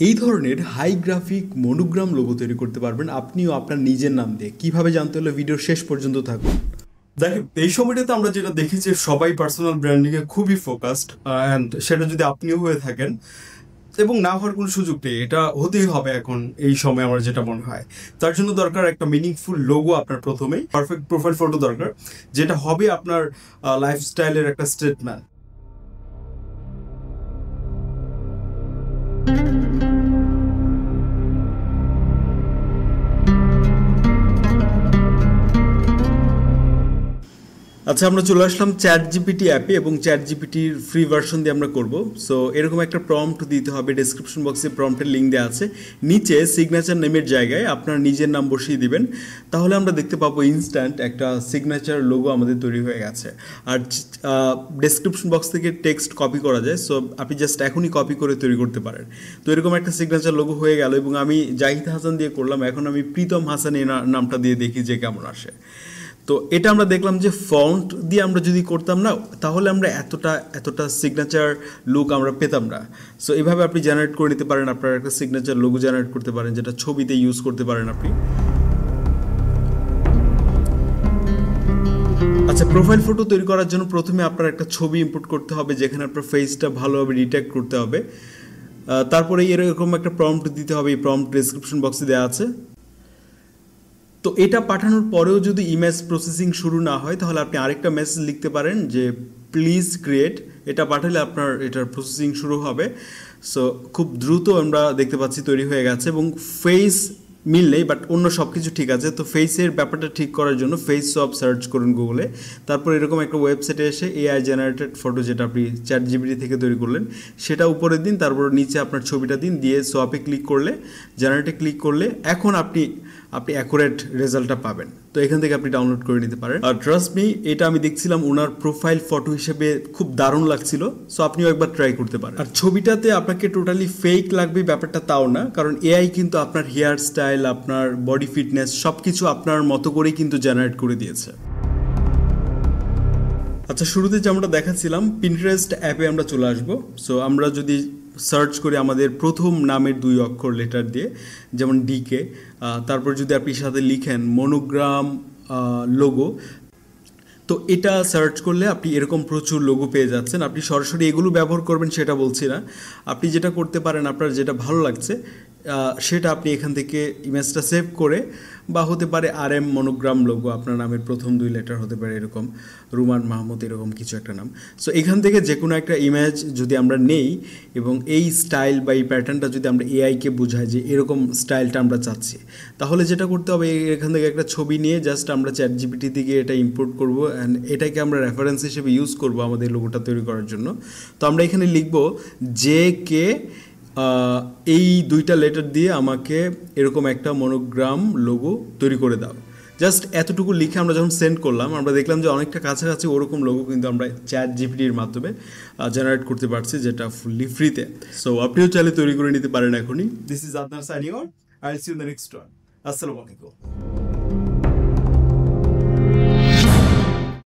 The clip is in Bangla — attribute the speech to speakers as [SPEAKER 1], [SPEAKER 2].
[SPEAKER 1] এই ধরনের হাই গ্রাফিক মনোগ্রাম লোগো তৈরি করতে পারবেন আপনিও আপনার নিজের নাম দিয়ে। কিভাবে জানতে হলে ভিডিওর শেষ পর্যন্ত থাকুন। দেখেন, এই সময়টাতে আমরা যেটা দেখি যে সবাই পার্সোনাল ব্র্যান্ডিংয়ে খুবই ফোকাসড, অ্যান্ড সেটা যদি আপনিও হয়ে থাকেন এবং না হওয়ার কোনো সুযোগ নেই, এটা হতেই হবে এখন এই সময় আমার যেটা মনে হয়। তার জন্য দরকার একটা মিনিংফুল লোগো, আপনার প্রথমেই পারফেক্ট প্রোফাইল ফটো দরকার, যেটা হবে আপনার লাইফস্টাইলের একটা স্টেটমেন্ট। আচ্ছা, আমরা চলে আসলাম চ্যাট জিপিটি অ্যাপে এবং চ্যাট জিপিটির ফ্রি ভার্সন দিয়ে আমরা করব। সো এরকম একটা প্রম্পট দিতে হবে, ডেসক্রিপশন বক্সে প্রম্পটের লিঙ্ক দেওয়া আছে, নিচে সিগনেচার নেমের জায়গায় আপনার নিজের নাম বসিয়ে দিবেন। তাহলে আমরা দেখতে পাবো ইনস্ট্যান্ট একটা সিগনেচার লোগো আমাদের তৈরি হয়ে গেছে। আর ডেসক্রিপশন বক্স থেকে টেক্সট কপি করা যায়, সো আপনি জাস্ট এখনই কপি করে তৈরি করতে পারেন। তো এরকম একটা সিগনেচার লোগো হয়ে গেল এবং আমি জাহিদ হাসান দিয়ে করলাম, এখন আমি প্রীতম হাসান এই নামটা দিয়ে দেখি যে কেমন আসে। তো এটা আমরা দেখলাম যে ফন্ট দিয়ে আমরা যদি করতাম না, তাহলে আমরা এতটা সিগনেচার লুক আমরা পেতাম না। সো এইভাবে আপনি জেনারেট করে নিতে পারেন, আপনার একটা সিগনেচার লোগো জেনারেট করতে পারেন, যেটা ছবিতে ইউজ করতে পারেন আপনি। আচ্ছা, প্রোফাইল ফটো তৈরি করার জন্য প্রথমে আপনার একটা ছবি ইম্পোর্ট করতে হবে, যেখানে আপনার ফেসটা ভালোভাবে ডিটেক্ট করতে হবে। তারপরে এরকম একটা প্রম্পট দিতে হবে, এই প্রম্পট ডেসক্রিপশন বক্সে দেওয়া আছে। তো এটা পাঠানোর পরেও যদি ইমেজ প্রসেসিং শুরু না হয়, তাহলে আপনি আরেকটা মেসেজ লিখতে পারেন যে প্লিজ ক্রিয়েট। এটা পাঠালে আপনার এটার প্রসেসিং শুরু হবে। সো খুব দ্রুত আমরা দেখতে পাচ্ছি তৈরি হয়ে গেছে এবং ফেস মিল নেই, বাট অন্য সব কিছু ঠিক আছে। তো ফেসের ব্যাপারটা ঠিক করার জন্য ফেস সব সার্চ করুন গুগলে। তারপর এরকম একটা ওয়েবসাইটে এসে এআই জেনারেটেড ফটো, যেটা আপনি চ্যাট জিপিটি থেকে তৈরি করলেন, সেটা উপরে দিন। তারপর নিচে আপনার ছবিটা দিন, দিয়ে সোয়াপে ক্লিক করলে, জেনারেটে ক্লিক করলে এখন আপনি অ্যাকুরেট রেজাল্টটা পাবেন। তো এখান থেকে আপনি ডাউনলোড করে নিতে পারেন। আর ট্রাস্ট মি, এটা আমি দেখছিলাম ওনার প্রোফাইল ফটো হিসেবে খুব দারুণ লাগছিল। সো আপনিও একবার ট্রাই করতে পারেন। আর ছবিটাতে আপনাকে টোটালি ফেক লাগবে ব্যাপারটা তাও না, কারণ এআই কিন্তু আপনার হেয়ার স্টাইল, আপনার বডি ফিটনেস সব কিছু আপনার মতো করেই কিন্তু জেনারেট করে দিয়েছে। আচ্ছা, শুরুতে যেমনটা দেখাচ্ছিলাম, পিন্টারেস্ট অ্যাপে আমরা চলে আসবো। সো আমরা যদি সার্চ করি আমাদের প্রথম নামের 2 অক্ষর লেটার দিয়ে, যেমন ডিকে, তারপর যদি আপনি সাথে লিখেন মনোগ্রাম লোগো, তো এটা সার্চ করলে আপনি এরকম প্রচুর লোগো পেয়ে যাচ্ছেন। আপনি সরাসরি এগুলো ব্যবহার করবেন সেটা বলছি না, আপনি যেটা করতে পারেন, আপনার যেটা ভালো লাগছে সেটা আপনি এখান থেকে ইমেজটা সেভ করে, বা হতে পারে RM মনোগ্রাম লোগো, আপনার নামের প্রথম 2 লেটার হতে পারে এরকম রুমান মাহমুদ, এরকম কিছু একটা নাম। সো এখান থেকে যে কোনো একটা ইমেজ যদি আমরা নেই এবং এই স্টাইল বা এই প্যাটার্নটা যদি আমরা এআইকে বোঝাই যে এরকম স্টাইলটা আমরা চাচ্ছি, তাহলে যেটা করতে হবে, এখান থেকে একটা ছবি নিয়ে জাস্ট আমরা চ্যাট জিপিটি থেকে এটা ইম্পোর্ট করব, অ্যান্ড এটাকে আমরা রেফারেন্স হিসেবে ইউজ করব আমাদের লোগোটা তৈরি করার জন্য। তো আমরা এখানে লিখব যে কে এই 2টা লেটার দিয়ে আমাকে এরকম একটা মনোগ্রাম লোগো তৈরি করে দাও। জাস্ট এতটুকু লিখে আমরা যখন সেন্ড করলাম, আমরা দেখলাম যে অনেকটা কাছাকাছি ওরকম লোগো কিন্তু আমরা চ্যাট জিপিটির মাধ্যমে জেনারেট করতে পারছি, যেটা ফুললি ফ্রিতে। সো আপনিও চাইলে তৈরি করে নিতে পারেন এখনই। This is Adnan signing on. I will see you in the next one. আসসালামু আলাইকুম।